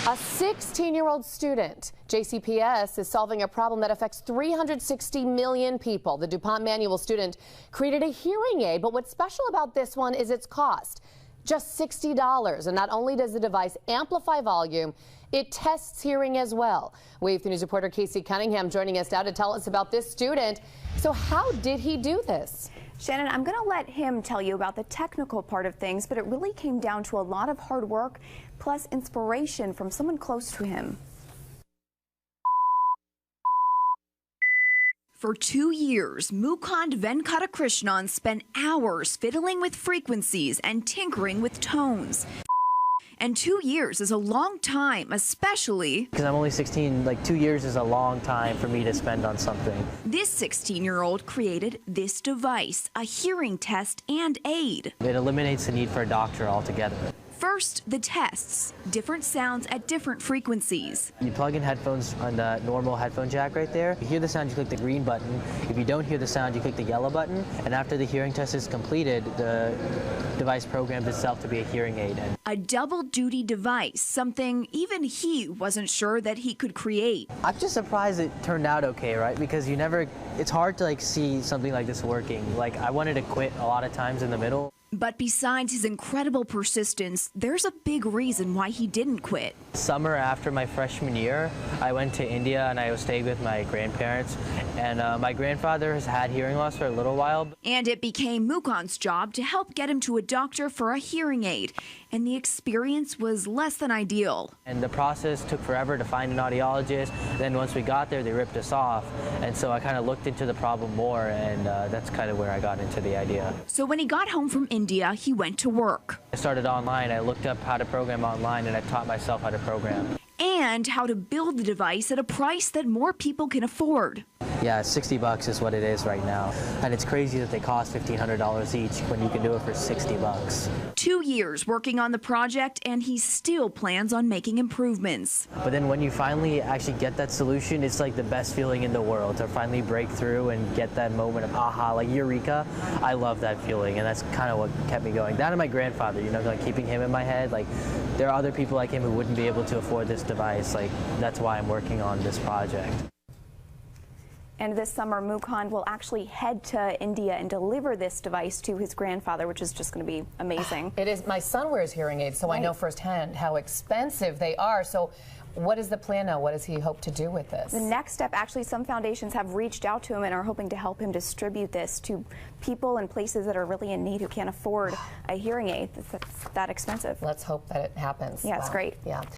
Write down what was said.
A 16-year-old student, JCPS, is solving a problem that affects 360 million people. The DuPont Manual student created a hearing aid, but what's special about this one is its cost. Just $60. And not only does the device amplify volume, it tests hearing as well. Wave 3 News reporter Casey Cunningham joining us now to tell us about this student. So how did he do this? Shannon, I'm going to let him tell you about the technical part of things, but it really came down to a lot of hard work plus inspiration from someone close to him. For 2 years, Mukund Venkatakrishnan spent hours fiddling with frequencies and tinkering with tones. And 2 years is a long time, especially because I'm only 16. Like 2 years is a long time for me to spend on something. This 16-year-old created this device, a hearing test and aid. It eliminates the need for a doctor altogether. First, the tests, different sounds at different frequencies. You plug in headphones on the normal headphone jack right there. If you hear the sound, you click the green button. If you don't hear the sound, you click the yellow button. And after the hearing test is completed, the device programs itself to be a hearing aid. A double-duty device, something even he wasn't sure that he could create. I'm just surprised it turned out okay, right? Because it's hard to see something like this working. I wanted to quit a lot of times in the middle. But besides his incredible persistence, there's a big reason why he didn't quit. Summer after my freshman year, I went to India and I was staying with my grandparents. And my grandfather has had hearing loss for a little while. And it became Mukund's job to help get him to a doctor for a hearing aid. And the experience was less than ideal. And the process took forever to find an audiologist. Then once we got there, they ripped us off. And so I kind of looked into the problem more, and that's kind of where I got into the idea. So when he got home from India, he went to work. I started online. I looked up how to program online, and I taught myself how to program. And how to build the device at a price that more people can afford. Yeah, $60 is what it is right now. And it's crazy that they cost $1,500 each when you can do it for $60. 2 years working on the project, and he still plans on making improvements. But then when you finally actually get that solution, it's like the best feeling in the world to finally break through and get that moment of aha, like eureka. I love that feeling, and that's kind of what kept me going. That and my grandfather, keeping him in my head. There are other people like him who wouldn't be able to afford this device. That's why I'm working on this project. And this summer, Mukund will actually head to India and deliver this device to his grandfather, which is just going to be amazing. It is. My son wears hearing aids, so I know firsthand how expensive they are. So what is the plan now? What does he hope to do with this? The next step, actually, some foundations have reached out to him and are hoping to help him distribute this to people and places that are really in need who can't afford a hearing aid that's that expensive. Let's hope that it happens. Yeah, it's great. Yeah.